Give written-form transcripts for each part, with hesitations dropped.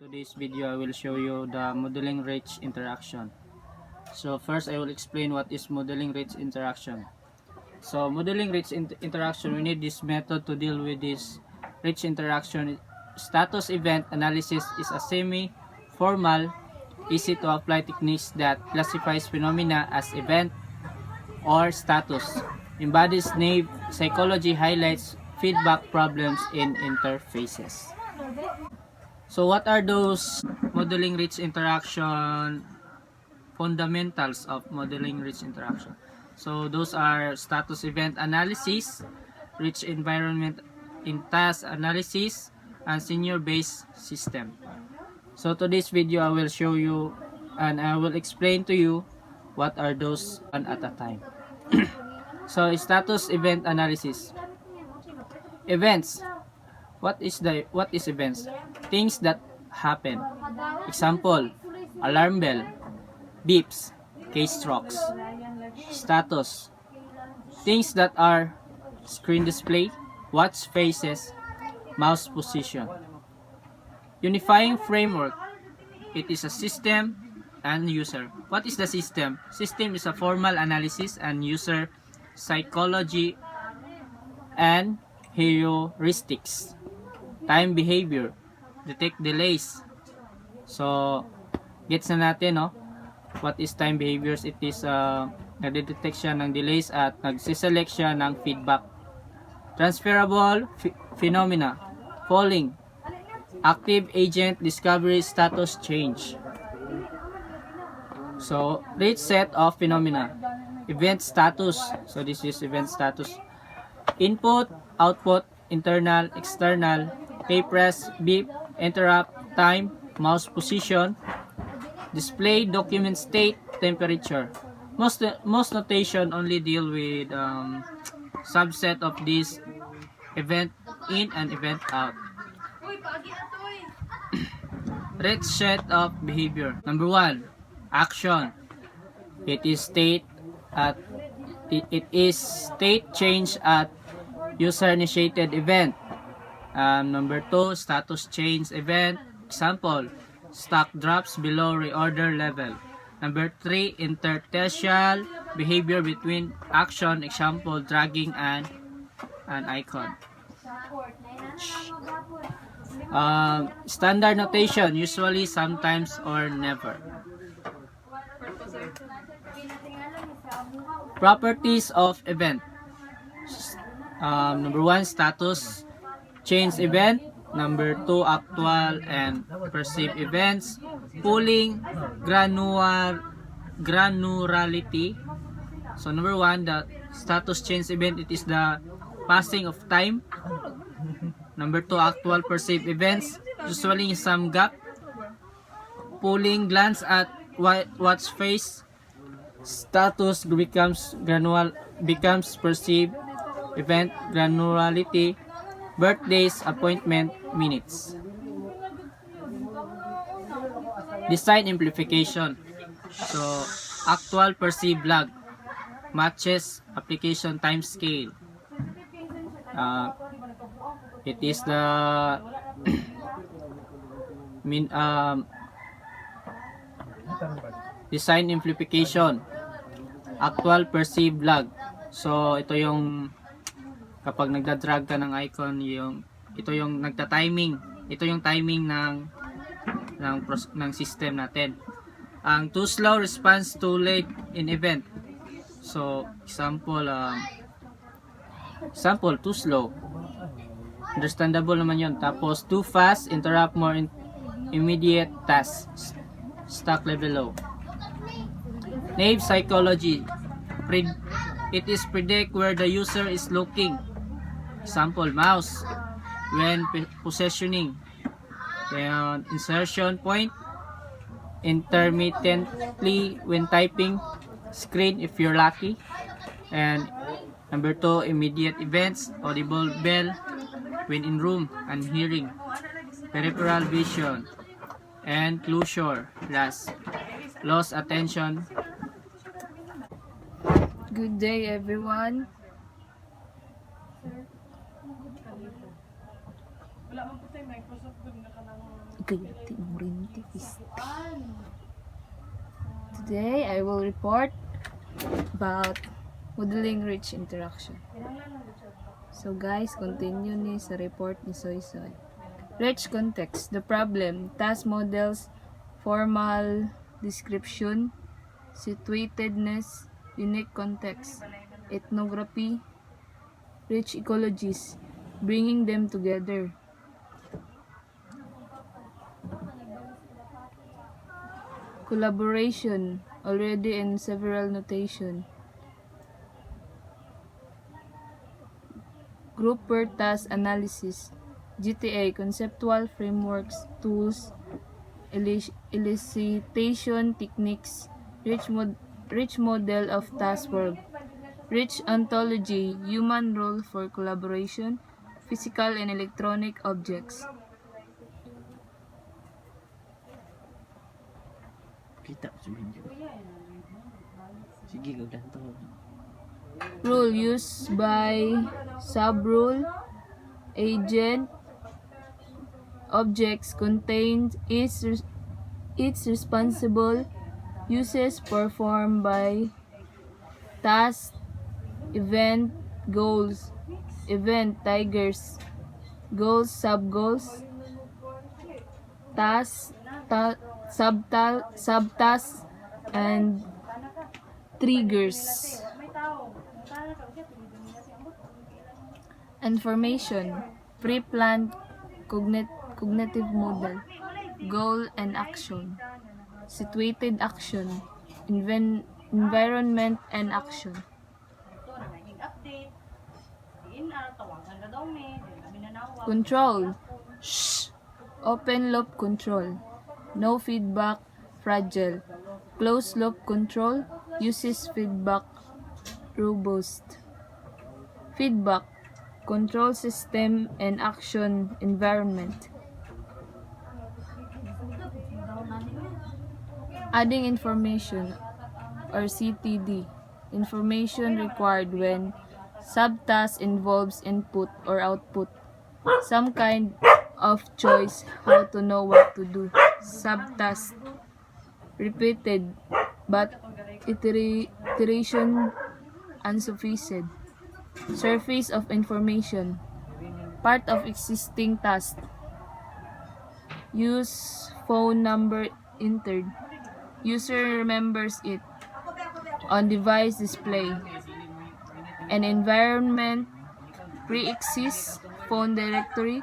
today's video I will show you the modeling rich interaction. So first I will explain what is modeling rich interaction. So modeling rich interaction, we need this method to deal with this rich interaction. Status event analysis is a semi-formal, easy to apply techniques that classifies phenomena as event or status. Embodies naive psychology, highlights feedback problems in interfaces. So what are those modeling rich interaction fundamentals of modeling rich interaction? So those are status event analysis, rich environment in task analysis, and senior based system. So today's video I will show you and I will explain to you what are those one at a time. So status event analysis. Events. What is events? Things that happen. Example, alarm bell, beeps, keystrokes. Status. Things that are screen display, watch faces, mouse position. Unifying framework. It is a system and user. What is the system? System is a formal analysis and user psychology and heuristics. Time behavior, detect delays. So, gets na natin, no? What is time behaviors? It is nagde-detect siya ng delays at nagsiselect siya ng feedback. Transferable phenomena, falling, active agent discovery status change. So, rich set of phenomena. Event status. So, this is event status. Input, output, internal, external, keypress, beep, interrupt, time, mouse position, display, document state, temperature. Most notation only deal with subset of this event in and event out. Rich set of behavior. Number 1, action. It is state change at user initiated event. Number 2, status change event. Example, stock drops below reorder level. Number 3, interstitial behavior between action. Example, dragging an icon. Standard notation, usually, sometimes, or never. Properties of event. Number 1, status change event. Number 2, actual and perceived events. Pooling, granularity. So number 1, the status change event, it is the passing of time. Number 2, actual perceived events, usually some gap. Pooling, glance at watch face. Status becomes perceived event, granularity, birthdays, appointment, minutes. Design amplification. So actual perceived lag matches application time scale. It is the design amplification, actual perceived lag. So ito yung kapag nagda-drag ka ng icon, ito yung nagta-timing. Ito yung timing ng system natin. Ang too slow response, too late in event. So example, too slow. Understandable naman yun. Tapos too fast, interrupt more immediate tasks. Stuck level low. Naive psychology. It is predict where the user is looking. Example, mouse when positioning. Then insertion point, intermittently when typing, screen if you're lucky. And number 2, immediate events, audible bell when in room and hearing, peripheral vision, and closure. Last, lost attention. Good day, everyone. Gayati ng rinti is. Today, I will report about modeling rich interaction. So guys, continue ni sa report ni Soy Soy. Rich context, the problem, task models, formal description, situatedness, unique context, ethnography, rich ecologies, bringing them together. Collaboration, already in several notation. Group per task analysis, GTA, conceptual frameworks, tools, elicitation techniques, rich model of task work, rich ontology, human role for collaboration, physical and electronic objects. Kita sa video. Sige, gawin to. Rule used by subrule, agent, objects contained its responsible uses performed by task, event, goals, event, tigers, goals, subgoals, task, subtask, and triggers. Information, pre-planned cognitive model, goal and action, situated action, environment and action. Control, open loop control, no feedback, fragile. Closed loop control uses feedback, robust. Feedback, control system and action environment. Adding information or CTD, information required when subtask involves input or output, some kind of choice how to know what to do. Subtask, repeated but iteration insufficient. Surface of information, part of existing task. Use phone number entered. User remembers it. On device display. An environment pre-exists phone directory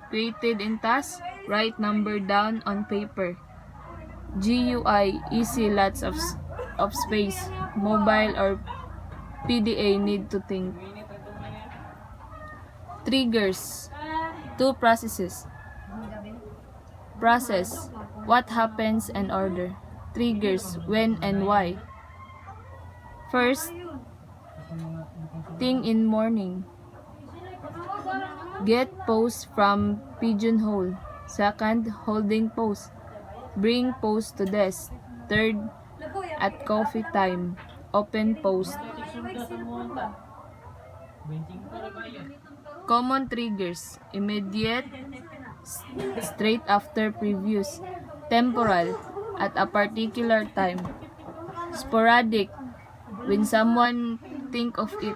created in task. Write number down on paper. GUI, easy, lots of space. Mobile or PDA, need to think. Triggers, two processes. Process, what happens and order. Triggers, when and why. First, thing in morning. Get post from pigeonhole. Second, holding post. Bring post to desk. Third, at coffee time. Open post. Common triggers, immediate, straight after previous, temporal, at a particular time, sporadic, when someone think of it,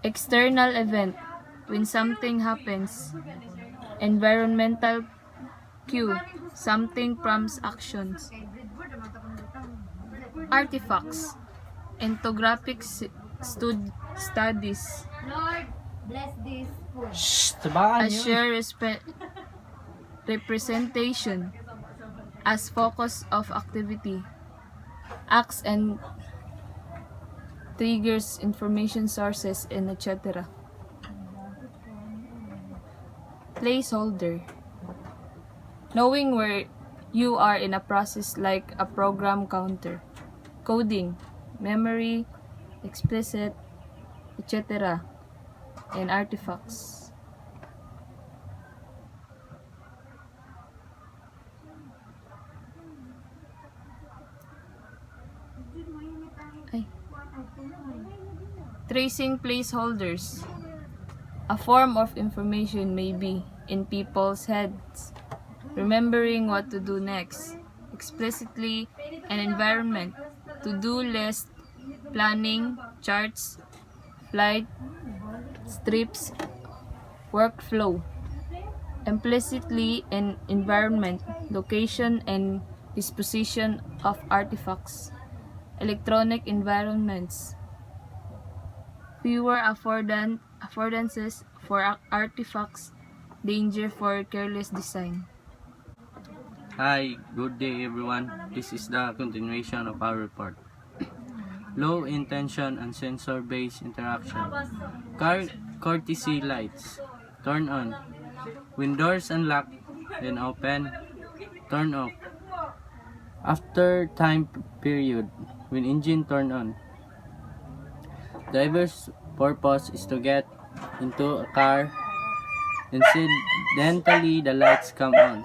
external event, when something happens, environmental cue, something prompts actions, artifacts, ethnographic studies, Lord, bless this food. Tabakan a yun. shared representation as focus of activity, acts and triggers, information sources, and etc. Placeholder, knowing where you are in a process like a program counter. Coding, memory, explicit, etc. and artifacts. Tracing placeholders. A form of information may be in people's heads, remembering what to do next, explicitly and environment, to-do list, planning, charts, flight, strips, workflow, implicitly and environment, location and disposition of artifacts, electronic environments, fewer affordances for artifacts, danger for careless design. Hi, good day everyone. This is the continuation of our report. Low intention and sensor-based interaction. Car courtesy lights. Turn on. When doors unlock, then open. Turn off. After time period, when engine turn on. Driver's purpose is to get into a car. Incidentally, the lights come on.